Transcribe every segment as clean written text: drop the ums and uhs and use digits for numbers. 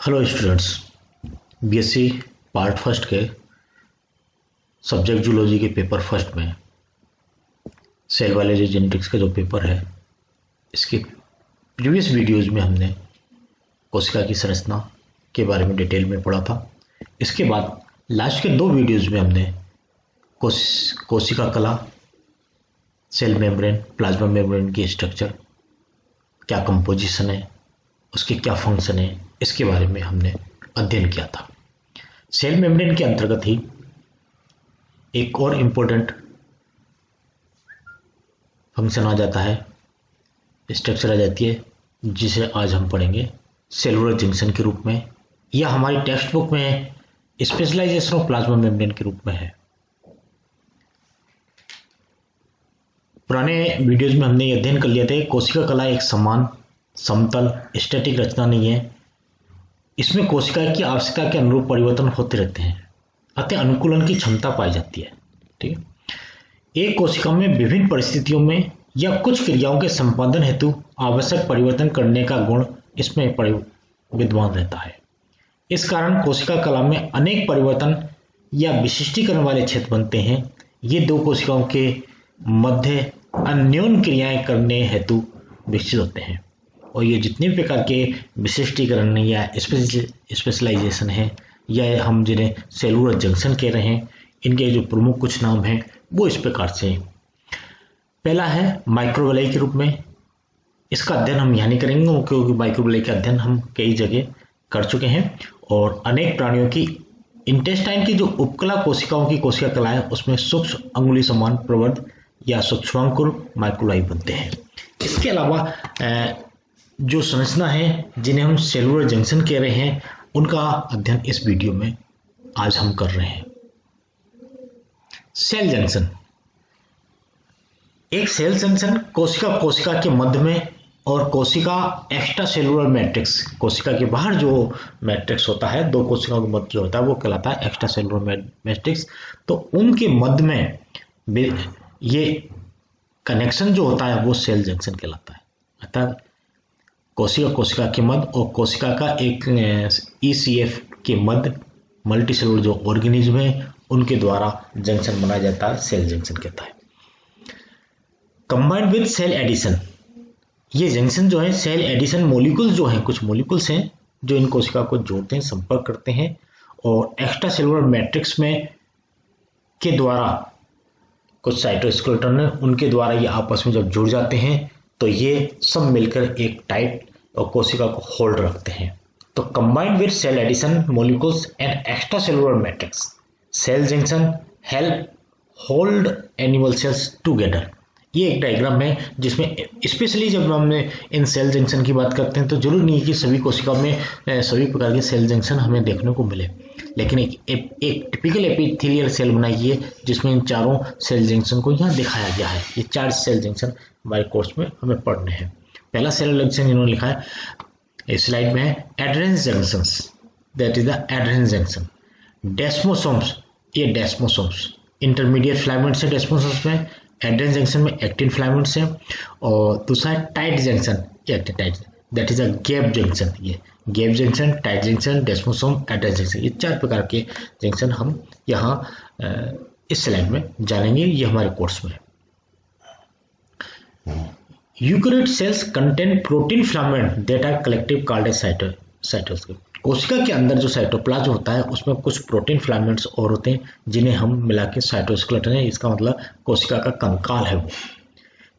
Hello students, BSc part first के subject zoology के paper first में सेल बायोलॉजी जेनेटिक्स का जो पेपर है, इसके प्रीवियस वीडियोस में हमने कोशिका की संरचना के बारे में डिटेल में पढ़ा था। इसके बाद लास्ट के दो वीडियोस में हमने कोशिका कला, सेल मेम्ब्रेन, प्लाज्मा मेम्ब्रेन की स्ट्रक्चर, क्या कंपोजिशन है, उसके क्या फंक्शन है, इसके बारे में हमने अध्ययन किया था। सेल मेम्ब्रेन के अंतर्गत ही एक और इम्पोर्टेंट फंक्शन आ जाता है, स्ट्रक्चर आ जाती है, जिसे आज हम पढ़ेंगे सेलुलर जंक्शन के रूप में, या हमारी टेक्स्ट बुक में स्पेशलाइजेशन ऑफ प्लाज्मा मेम्ब्रेन के रूप में है। पुराने वीडियोज में हमने ये अध्ययन कर लिया था, कोशिका कला एक समान समतल स्टैटिक रचना नहीं है। इसमें कोशिका की आवश्यकता के अनुरूप परिवर्तन होते रहते हैं, अतः अनुकूलन की क्षमता पाई जाती है। ठीक है, एक कोशिका में विभिन्न परिस्थितियों में या कुछ क्रियाओं के संपादन हेतु आवश्यक परिवर्तन करने का गुण इसमें विद्यमान रहता है। इस कारण कोशिका कला में अनेक परिवर्तन या विशिष्टीकरण वाले क्षेत्र बनते हैं। ये दो कोशिकाओं के मध्य अन्योन्य क्रियाएं करने हेतु विकसित होते हैं, और ये जितने भी प्रकार के विशिष्टीकरण या स्पेशलाइजेशन है, या हम जिन्हें सेलुलर जंक्शन कह रहे हैं, इनके जो प्रमुख कुछ नाम हैं वो इस प्रकार से हैं। पहला है माइक्रोवलाई के रूप में। इसका अध्ययन हम यहाँ नहीं करेंगे क्योंकि माइक्रोवलाई का अध्ययन हम कई जगह कर चुके हैं, और अनेक प्राणियों की इंटेस्टाइन की जो उपकला कोशिकाओं की कोशिका कला है, उसमें सूक्ष्म अंगुली समान प्रवर्ध या सूक्ष्मांकुर माइक्रोवलाई बनते हैं। इसके अलावा जो संरचना है जिन्हें हम सेलुलर जंक्शन कह रहे हैं, उनका अध्ययन इस वीडियो में आज हम कर रहे हैं। Cell junction. एक सेल जंक्शन कोशिका के मध्य में और कोशिका एक्स्ट्रा सेलुलर मैट्रिक्स, कोशिका के बाहर जो मैट्रिक्स होता है, दो कोशिकाओं के मध्य होता है, वो कहलाता है एक्स्ट्रा सेलुलर मैट्रिक्स। तो उनके मध्य में ये कनेक्शन जो होता है वो सेल जंक्शन कहलाता है। अतः कोशिका के मध्य और कोशिका का एक ECF के मध्य मल्टी सेलुलर जो ऑर्गेनिज्म है, उनके द्वारा जंक्शन बनाया जाता है, सेल जंक्शन कहता है। Combined with cell adhesion. ये जंक्शन जो है सेल एडिशन मॉलिक्यूल्स जो हैं, कुछ मॉलिक्यूल्स हैं जो इन कोशिका को जोड़ते हैं, संपर्क करते हैं, और एक्स्ट्रा सेलुलर मैट्रिक्स में के द्वारा कुछ साइटोस्केलेटन है, उनके द्वारा ये आपस में जब जुड़ जाते हैं तो ये सब मिलकर एक टाइट और कोशिका को होल्ड रखते हैं। तो combined with cell adhesion molecules and extracellular matrix, cell junction help hold animal cells together. ये एक डायग्राम है जिसमें स्पेशली जब हमने इन सेल जंक्शन की बात करते हैं तो जरूर नहीं है कि सभी कोशिकाओं में सभी प्रकार के सेल जंक्शन हमें देखने को मिले, लेकिन एक टिपिकल एपिथेलियल सेल बनाई है जिसमें इन चारों सेल जंक्शन को यहाँ दिखाया गया है। ये 4 सेल जंक्शन हमारे कोर्स में हमें पढ़ने हैं। पहला सेल जंक्शन इन्होंने लिखा है, इस स्लाइड में है adherens junctions, that is the adherens junction. Desmosomes, ये डेस्मोसोम्स इंटरमीडिएट फिलामेंट्स है, डेस्मोसोम्स में एडहेरेंस जंक्शन में एक्टिन फिलामेंट्स है। और दूसरा है टाइट जंक्शन, ये tight, that is a gap junction. ये gap junction, tight junction, desmosome, adherens junction, ये 4 प्रकार के जंक्शन हम यहाँ इस स्लाइड में जानेंगे, ये हमारे कोर्स में है। Eukaryote cells contain protein filament that are collective called as cytoskeleton. कोशिका के अंदर जो साइटोप्लाज्म होता है उसमें कुछ प्रोटीन फिलामेंट्स और होते हैं जिन्हें हम मिला के साइटोस्केलेटन है, इसका मतलब कोशिका का कंकाल है वो।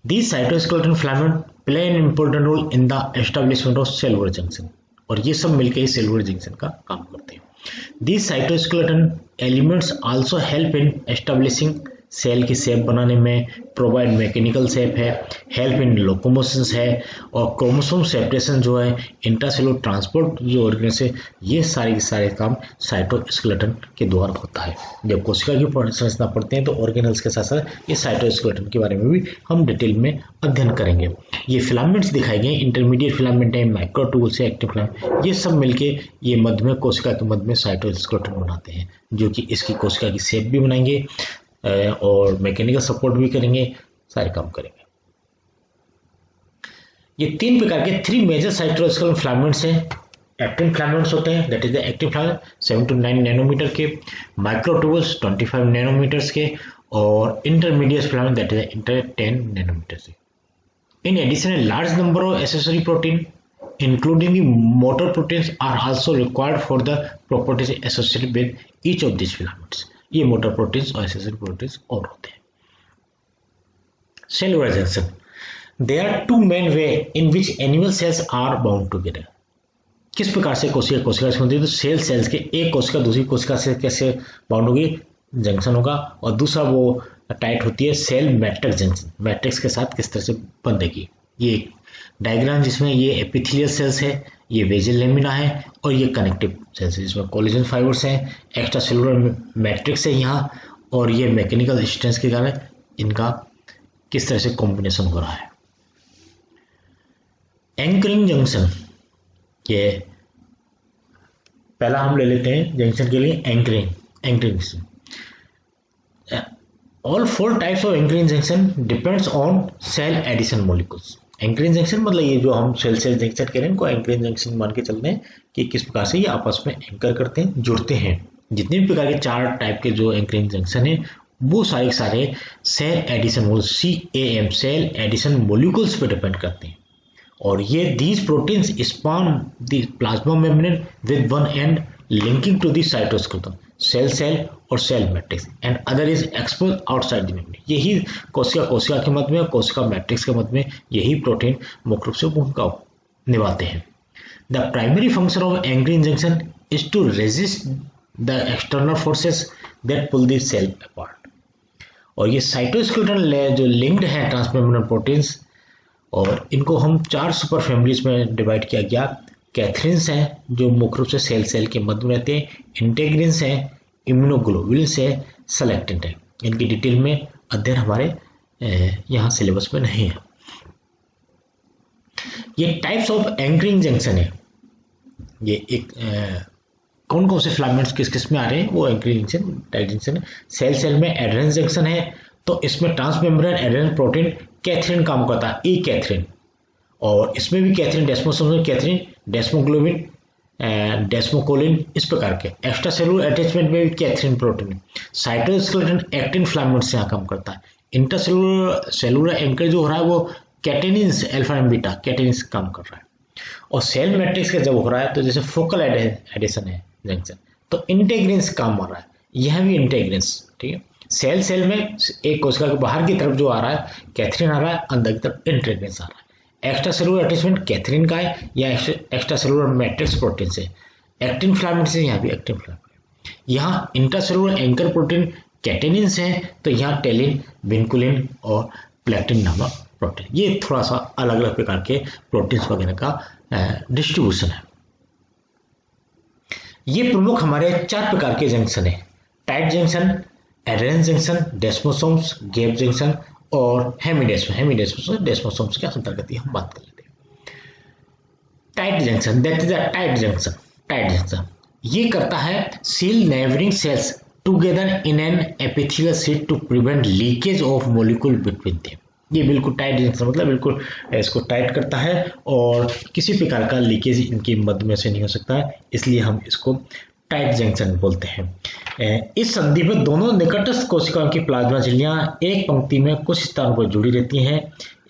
These cytoskeleton filament play an important role in the establishment of cellular junction, और ये सब मिलकर ही सेलुलर जंक्शन का काम करते हैं। These cytoskeleton elements also help in establishing, cell की शेप बनाने में, प्रोवाइड मैकेनिकल शेप है, हेल्प इन लोकोमोशन है, और क्रोमोसोम सेपरेशन जो है, इंट्रासेलुलर ट्रांसपोर्ट जो ऑर्गेनेल्स है, ये सारे के सारे काम साइटोस्केलेटन के द्वारा होता है। जब कोशिका की संरचना पढ़ते हैं तो ऑर्गेनेल्स के साथ साथ ये साइटोस्केलेटन के बारे में भी हम डिटेल में अध्ययन करेंगे। ये फिलामेंट्स दिखाए गए, इंटरमीडिएट फिलामेंट है, माइक्रोट्यूब्यूल्स है, एक्टिव फिलामेंट, ये सब मिलके ये मध्य में कोशिका के मध्य में साइटोस्केलेटन बनाते हैं, जो कि इसकी कोशिका की शेप भी बनाएंगे और मैकेनिकल सपोर्ट भी करेंगे, सारे काम करेंगे। ये 3 प्रकार के 3 मेजर साइटोस्केलेटन फिलामेंट्स हैं एक्टिन फिलामेंट्स होते हैं, that is the active filament 7 to 9 nanometre के, माइक्रोट्यूबल्स 25 नैनोमीटर्स के, और intermediate filament that is inter 10 nanometre से। In addition a large number of accessory protein including the motor proteins are also required for the properties associated with each of these filaments। ये motor proteins और accessory proteins और होते हैं। Cellular junction, there are two main ways in which animal cells are bound together। किस प्रकार से कोशिका कोशिका से होती है, तो सेल सेल्स के एक कोशिका दूसरी कोशिका से कैसे बाउंड होगी, जंक्शन होगा, और दूसरा वो टाइट होती है सेल मैट्रिक्स जंक्शन, मैट्रिक्स के साथ किस तरह से बंधेगी। ये डायग्राम जिसमें ये एपिथेलियल सेल्स है, ये वेजल लेमिना है, और ये कनेक्टिव सेल्स है जिसमें कोलेजन फाइबर्स हैं, एक्स्ट्रा सेलुलर मैट्रिक्स है यहाँ, और ये मैकेनिकल स्ट्रेंथ के कारण इनका किस तरह से कॉम्बिनेशन हो रहा है। एंकरिंग जंक्शन, ये पहला हम ले लेते हैं जंक्शन के लिए anchoring junction. All 4 types of anchoring junction depends on cell adhesion molecules. Anchoring junction मतलब ये जो हम सेल सेल जंक्शन कह रहे हैं इनको एंकरिंग जंक्शन मान के चलते हैं कि किस प्रकार से ये आपस में एंकर करते हैं, जुड़ते हैं। जितने भी प्रकार के 4 टाइप के जो एंकरिंग जंक्शन है वो सारे cell adhesion CAM cell adhesion molecules पे डिपेंड करते हैं, और ये these proteins span the plasma membrane with one end linking to the cytoskeleton cell और cell matrix and other is expose outside the membrane. यही कोशिका के मध्य में, कोशिका मैट्रिक्स के मध्य में यही प्रोटीन मुख्य रूप से भूमिका निभाते हैं। The primary function of anchoring junction is to resist the external forces that pull the cell apart. और ये साइटोस्केलेटन जो लिंक्ड है ट्रांसमेम्ब्रेनल प्रोटीन्स, और इनको हम 4 सुपर फैमिलीज में डिवाइड किया गया। कैथरीन्स हैं जो मुख्य रूप से सेल के मध्य में रहते हैं, इंटेग्रिन्स हैं, इम्यूनोग्लोबुलिन्स है, सेलेक्टेंट है। इनकी डिटेल में अध्ययन हमारे यहाँ सिलेबस में नहीं है। ये टाइप्स ऑफ एंकरिंग जंक्शन है, ये एक कौन कौन से फिलामेंट्स किस में आ रहे हैं वो एंकरिंग जंक्शन टाइप जंक्शन है। सेल में एडेरेंस जंक्शन है, तो इसमें ट्रांसमेम्ब्रेन एडेरेंस प्रोटीन कैथरीन काम करता है, ई कैथरीन, और इसमें भी कैथरीन, डेस्मोसोम कैथरीन, डेस्मोग्लोबिन, डेस्मोकोलिन, इस प्रकार के। एक्स्ट्रा सेलुलर अटैचमेंट में भी cadherin protein. Cytoskeleton actin filaments यहाँ काम करता है। इंटरसेलुलर एंकर जो हो रहा है वो कैटेनिन्स अल्फा एंड बीटा कैटेनिन्स काम कर रहा है, और सेल मैट्रिक्स का जब हो रहा है तो जैसे फोकल एडिशन है जंक्शन, तो इंटेग्रिन्स काम कर रहा है, यह भी इंटेग्रिन्स, ठीक है। सेल में एक कोशिका के बाहर की तरफ जो आ रहा है कैथरीन आ रहा है, अंदर की तरफ इंटेग्रिन्स आ रहा है। एक्स्ट्रा सेलुलर अटैचमेंट कैथरीन का है या एक्स्ट्रा सेलुलर मैट्रिक्स प्रोटीन से। एक्टिन फिलामेंट से यहाँ भी एक्टिन फिलामेंट। यहाँ इंट्रासेलुलर एंकर प्रोटीन कैटेनिन्स हैं, तो यहाँ टेलिन, विनकुलिन और प्लेक्टिन नामक प्रोटीन। ये थोड़ा सा अलग अलग प्रकार के प्रोटीन्स वगैरह का डिस्ट्रीब्यूशन है। ये प्रमुख हमारे 4 प्रकार के जंक्शन है, tight junction, adherens junction, desmosomes, gap junction और हेमिडेस्मोस डेस्मोसोम्स के अंतर्गत ही हम बात कर लेते हैं। Tight junction, that is a tight junction ये करता है seal neighbouring cells together in an epithelial sheet to prevent leakage of molecule between them. ये बिल्कुल टाइट जंक्शन मतलब बिल्कुल इसको टाइट करता है और किसी प्रकार का लीकेज इनके मध्य में से नहीं हो सकता है, इसलिए हम इसको टाइट जंक्शन बोलते हैं। इस संधि में दोनों निकटस्थ कोशिकाओं की प्लाज्मा झिल्लियां एक पंक्ति में कुछ स्थानों पर जुड़ी रहती हैं।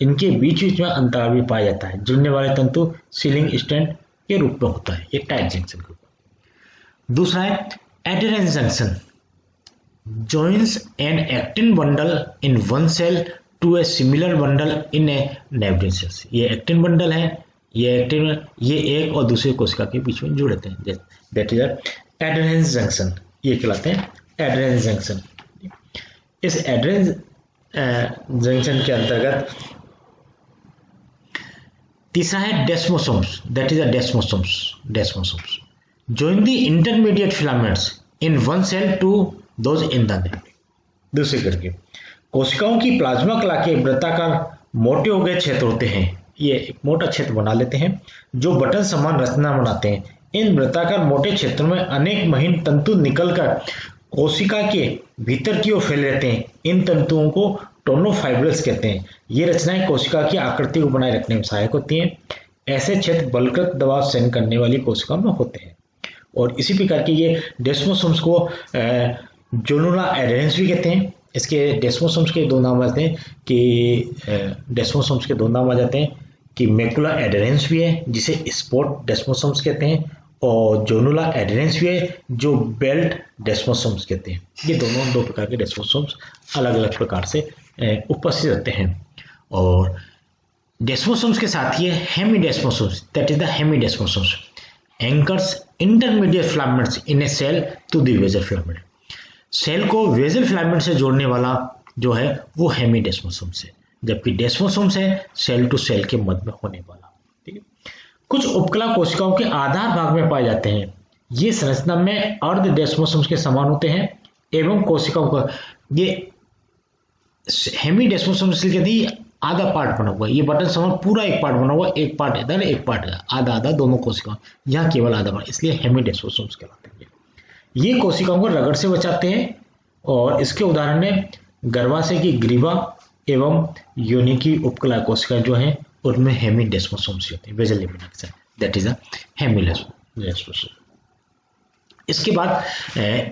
इनके बीच में अंतराल भी पाया जाता है। जुड़ने वाले तंतु सीलिंग स्टैंड के रूप में होता है, ये टाइट जंक्शन के ऊपर। दूसरा है एडेरेंस junction, joins an actin bundle in one cell to a similar bundle in a neighboring cells। ये एक्टिन बंडल है, ये एक और दूसरे कोशिका के बीच में जुड़ते हैं, दैट इज एडेरेंस जंक्शन, ये कहलाते हैं एडेरेंस जंक्शन। इस एडेरेंस जंक्शन के अंतर्गत तीसरा है desmosomes, that is a desmosomes join the intermediate filaments in one cell to those in the neck। दूसरे करके कोशिकाओं की प्लाज्मा कला के वृत्ताकार मोटे हो गए क्षेत्र होते हैं, ये एक मोटा क्षेत्र बना लेते हैं जो बटन समान रचना बनाते हैं। इन वृत्ताकार मोटे क्षेत्रों में अनेक महीन तंतु निकलकर कोशिका के भीतर की ओर फैले रहते हैं। इन तंतुओं को टोनोफाइब्रल्स कहते हैं। ये रचनाएं कोशिका की आकृति को बनाए रखने में सहायक होती हैं। ऐसे क्षेत्र बलकृत दबाव सहन करने वाली कोशिकाओं में होते हैं। और इसी प्रकार के ये डेस्मोसोम्स को जोनुला एडहेरेंस भी कहते हैं। इसके डेस्मोसोम्स के दो नाम आते हैं कि मैकुला एडहेरेंस भी है जिसे स्पॉट डेस्मोसोम्स कहते हैं, और जोनुला एडहेरेंस भी है जो बेल्ट डेस्मोसोम्स कहते हैं। ये दोनों दो प्रकार के डेस्मोसोम्स अलग अलग प्रकार से उपस्थित रहते हैं। और डेस्मोसोम्स के साथ ये hemidesmosomes, that is the hemidesmosomes anchors intermediate filaments in a cell to the basal filament. Cell को बेसल फिलामेंट से जोड़ने वाला जो है वो हेमीडेस्मोसोम्स है, जबकि डेस्मोसोम्स है सेल टू सेल के मध्य में होने वाला। ठीक है, कुछ उपकला कोशिकाओं के आधार भाग में पाए जाते हैं। ये संरचना में अर्ध डेस्मोसोम्स के समान होते हैं एवं कोशिकाओं का ये हेमीडेस्मोसोम्स के आधा पार्ट बना हुआ है, ये बटन समान पूरा एक पार्ट बना हुआ है, एक पार्ट इधर एक पार्ट इधर, आधा आधा दोनों कोशिकाओं, यहाँ केवल आधा पार्ट, इसलिए हेमीडेस्मोसोम्स कहलाते हैं। ये कोशिकाओं को रगड़ से बचाते हैं और इसके उदाहरण है गर्भाशय की ग्रीवा एवं योनि की उपकला कोशिका जो है उनमें हेमीडेस्मोसोम्स होते हैं, बेसल लेमिना के साथ, दैट इज अ हेमीडेस्मोसोम। इसके बाद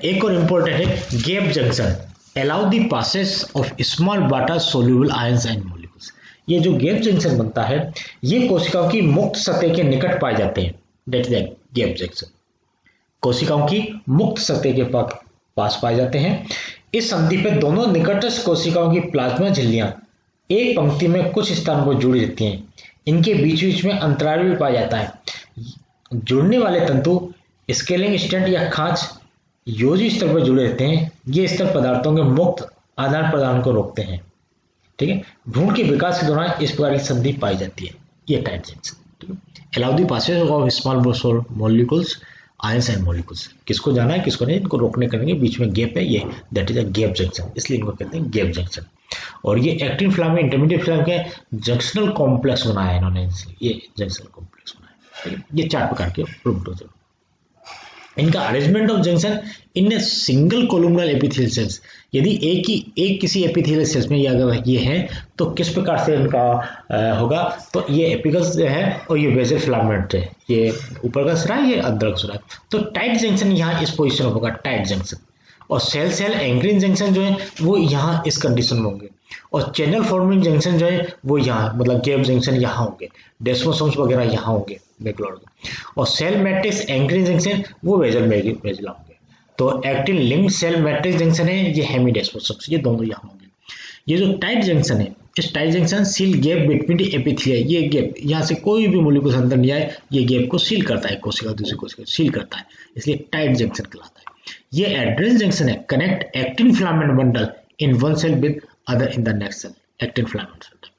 एक और इंपॉर्टेंट है gap junction, allow the passes of small water soluble ions and molecules. ये जो गैप जंक्शन बनता है ये कोशिकाओं की मुक्त सतह के निकट पाए जाते हैं, दैट इज गैप जंक्शन। कोशिकाओं की मुक्त सतह के पास पाए जाते हैं। इस संधि पे दोनों निकटस्थ कोशिकाओं की प्लाज्मा झिल्लियां एक पंक्ति में कुछ स्थान पर जुड़ी रहती हैं। इनके बीच बीच में अंतराल भी पाया जाता है। जुड़ने वाले तंतु स्केलिंग स्टेंट या खांच योजी स्तर पर जुड़े रहते हैं। ये स्तर पदार्थों के मुक्त आदान प्रदान को रोकते हैं। ठीक है, भ्रूण के विकास के दौरान इस प्रकार की संधि पाई जाती है, ये टाइट जंक्शन। ठीक है, allow the passage of small molecules ions and molecules, किसको जाना है किसको नहीं, इनको रोकने करने के बीच में गैप है, ये that is a gap junction, इसलिए इनको कहते हैं गैप जंक्शन। और ये एक्टिन फिलामेंट इंटरमीडिएट फिलामेंट के जंक्शनल कॉम्प्लेक्स बनाया है इन्होंने, ये जंक्शनल कॉम्प्लेक्स बनाया। ठीक है, ये चार प्रकार के प्रोटोजोल। इनका arrangement of junction in single columnar epithelial cells, यदि एक किसी एपिथेलियल सेल्स में ये अगर ये है तो किस प्रकार से इनका होगा, तो ये एपिकल्स जो है और ये बेसल फिलामेंट है, ये ऊपर का सिरा ये अंदर का सिरा, तो टाइट जंक्शन यहाँ इस पोजीशन में होगा, टाइट जंक्शन। और सेल सेल एंकरिंग जंक्शन जो है वो यहाँ इस कंडीशन में होंगे, और चैनल फॉर्मिंग जंक्शन जो है वो यहाँ मतलब गैप जंक्शन यहाँ होंगे, डेस्मोसोम्स वगैरह यहाँ होंगे मैकुला, और सेल मैट्रिक्स एंकरिंग जंक्शन वो बेसल मेजुला होंगे। तो actin linked cell matrix junction है ये हेमीडेस्मोसोम्स, ये दोनों यहाँ होंगे। ये जो टाइट जंक्शन है, इस tight junction seal gap between the epithelia, ये गैप यहाँ से कोई भी मॉलिक्यूल अंदर नहीं आए, ये गैप को सील करता है, कोशिका दूसरी कोशिका सील करता है, इसलिए टाइट जंक्शन कहलाता है। ये एड्रेनल जंक्शन है, connect actin filament bundle in one cell with other in the next cell, actin filament bundle.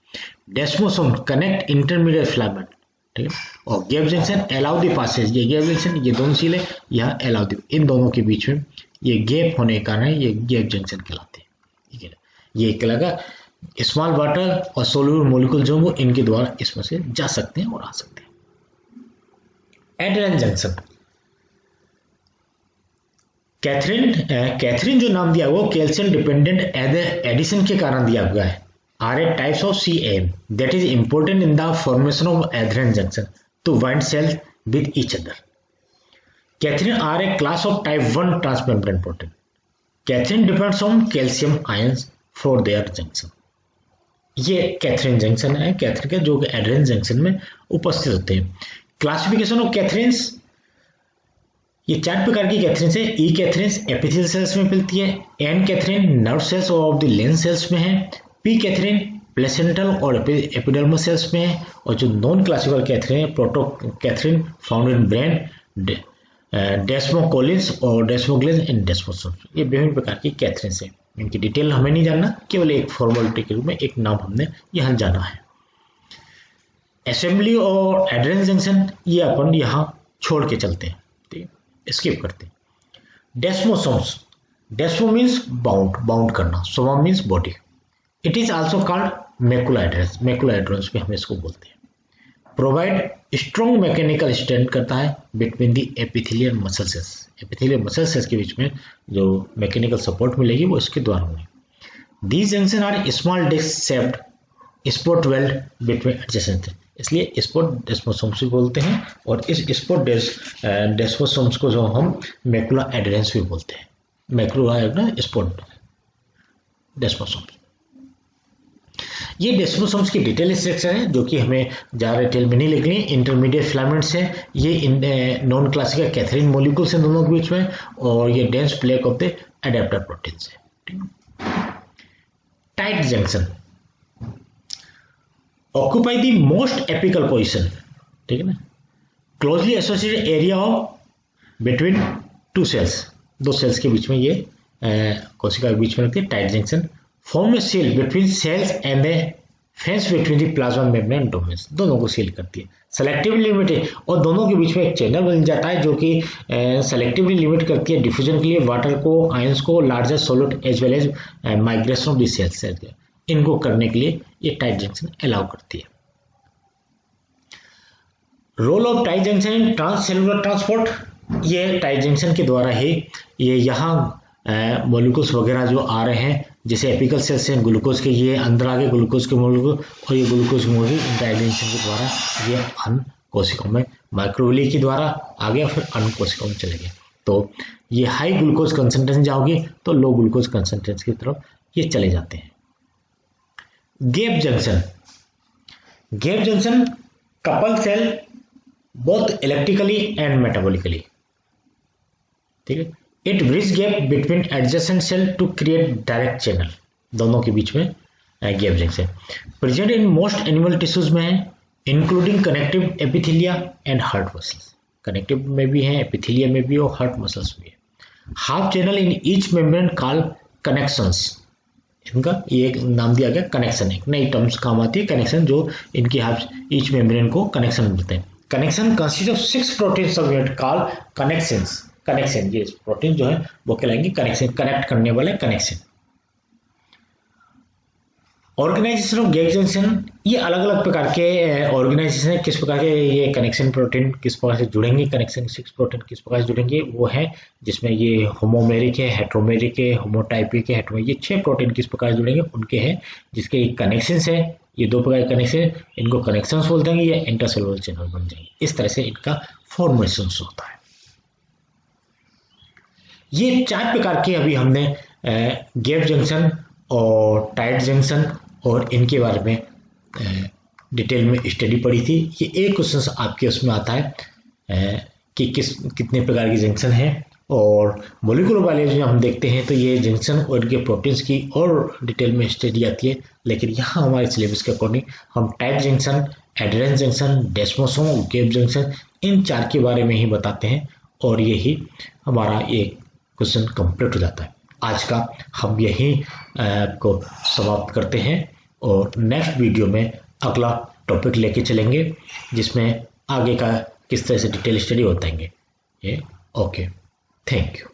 Desmosome connect intermediate filament, ठीक है, और gap junction allow the passage, ये गैप जंक्शन ये दोनों सील है, यहाँ अलाउ द, इन दोनों के बीच में ये गैप होने के कारण ये गैप जंक्शन कहलाते हैं। ठीक है, ये कहलागा स्मॉल वाटर और सोल्यूबल मॉलिक्यूल जो वो इनके द्वारा इसमें से जा सकते हैं और आ सकते हैं। एड्रेनल जंक्शन, कैथरीन जो नाम दिया वो कैल्शियम डिपेंडेंट एडिशन के कारण दिया गया है। Are a types of CAM that is important in the formation of adherent junction to bind cells with each other. Catherine are a class of type 1 transmembrane protein. Catherine depends on calcium ions for their junction. ये Catherine junction है, Catherine के जो adrenal junction में उपस्थित होते हैं। Classification of Catherine's, ये चार प्रकार की कैथरीन है। ई कैथरीन एपिथेलियल सेल्स में मिलती है, एन कैथरीन नर्व सेल्स और ऑफ द लेंस सेल्स में है, पी कैथरीन प्लेसेंटल और एपिडर्मस सेल्स में है, और जो नॉन क्लासिकल कैथरीन है protocadherin found in brain, desmocollins और डेस्मोग्लिन्स इन डेस्मोसोम्स। ये विभिन्न प्रकार की कैथरीन है, इनकी डिटेल हमें नहीं जानना, केवल एक फॉर्मेलिटी के रूप में एक नाम हमने यहाँ जाना है। असेंबली और एड्रेनल जंक्शन ये अपन यहाँ छोड़ के चलते हैं, ठीक है, स्किप करते हैं। डेस्मोसोम्स, डेस्मो मीन्स बाउंड करना, Soma means body. It is also called macula address, macula address भी हम इसको बोलते हैं। प्रोवाइड स्ट्रॉन्ग मैकेनिकल स्टैंड करता है between the epithelial muscle cells, epithelial muscle cells के बीच में जो मैकेनिकल सपोर्ट मिलेगी वो इसके द्वारा होगी। These junction are small disc shaped spot weld between adjacent, इसलिए स्पोडेस्मोसोम्स भी बोलते हैं, और इस स्पोडेस्मोसोम्स को जो हम मैकुला एडहेरेंस भी बोलते हैं। मैकुला स्पोडेस्मोसोम्स, ये डेस्मोसोम्स की डिटेल स्ट्रक्चर है जो कि हमें ज़्यादा डिटेल में नहीं लिखनी। इंटरमीडिएट फिलामेंट्स है, ये नॉन क्लासिकल कैथरीन मॉलिक्यूल्स हैं दोनों के बीच में, और ये dense plaque of the adapter proteins है। Tight junction occupy the most apical position, ठीक है ना, closely associated area of between two cells, दो सेल्स के बीच में ये कोशिका के बीच में रहती है। Tight junction form a seal between cells and the fence between the plasma membrane domains, दोनों को सील करती है। सेलेक्टिवली लिमिटेड, और दोनों के बीच में एक चैनल बन जाता है जो कि सेलेक्टिवली लिमिट करती है डिफ्यूजन के लिए वाटर को, आयंस को, larger solid as well as migration of the cells, इनको करने के लिए ये टाइट जंक्शन अलाउ करती है। Role of tight junction in transcellular transport, ये टाइट जंक्शन के द्वारा ही ये यहाँ मॉलिक्यूल्स वगैरह जो आ रहे हैं, जैसे एपिकल सेल्स हैं ग्लूकोज के, ये अंदर आ गए ग्लूकोज के मॉलिक्यूल, और ये ग्लूकोज के मॉलिक्यूल टाइट जंक्शन के द्वारा ये अन्य कोशिकाओं में माइक्रोविली के द्वारा आ गया, फिर अन्य कोशिकाओं में चले गए। तो ये हाई ग्लूकोज कंसंट्रेशन जाओगे तो लो ग्लूकोज कंसंट्रेशन की तरफ ये चले जाते हैं। Gap junction, gap junction couple cell both electrically and metabolically, ठीक है। It bridge gap between adjacent cell to create direct channel, दोनों के बीच में gap junction present in most animal tissues में है, including connective epithelia and heart muscles, connective में भी है, एपिथेलिया में भी, और हार्ट मसल्स में है। Half channel in each membrane called connections, इनका ये एक नाम दिया गया कनेक्शन, एक नई टर्म्स काम आती है कनेक्शन, जो इनकी हाफ ईच मेम्ब्रेन को कनेक्शन मिलते हैं। Connection consist of 6 protein subunit called connections, connection, ये प्रोटीन जो है वो कहलाएंगे कनेक्शन, कनेक्ट करने वाले connection. Organisation of gap junction, ये अलग अलग प्रकार के ऑर्गेनाइजेशन है, किस प्रकार के ये कनेक्शन प्रोटीन किस प्रकार से जुड़ेंगे, कनेक्शन 6 प्रोटीन किस प्रकार से जुड़ेंगे, वो है जिसमें ये होमोमेरिक है, हेट्रोमेरिक है, होमोटाइपिक है, हेट्रो, ये 6 प्रोटीन किस प्रकार से जुड़ेंगे उनके हैं, जिसके कनेक्शन है, ये 2 प्रकार के कनेक्शन, इनको कनेक्शंस बोलते हैं, ये इंटरसेलुलर चैनल बन जाएंगे। इस तरह से इनका फॉर्मेशन होता है। ये 4 प्रकार के अभी हमने गैप जंक्शन और टाइट जंक्शन और इनके बारे में डिटेल में स्टडी पढ़ी थी। ये एक क्वेश्चन आपके उसमें आता है कि कितने प्रकार की जंक्शन है, और मॉलिक्यूलर बायोलॉजी में हम देखते हैं तो ये जंक्शन और इनके प्रोटीन्स की और डिटेल में स्टडी आती है, लेकिन यहाँ हमारे सिलेबस के अकॉर्डिंग हम tight junction, adherens junction, desmosome, gap junction, इन 4 के बारे में ही बताते हैं, और यही हमारा एक क्वेश्चन कंप्लीट हो जाता है। आज का हम यही को समाप्त करते हैं, और नेक्स्ट वीडियो में अगला टॉपिक लेके चलेंगे, जिसमें आगे का किस तरह से डिटेल स्टडी बताएंगे। Okay, thank you.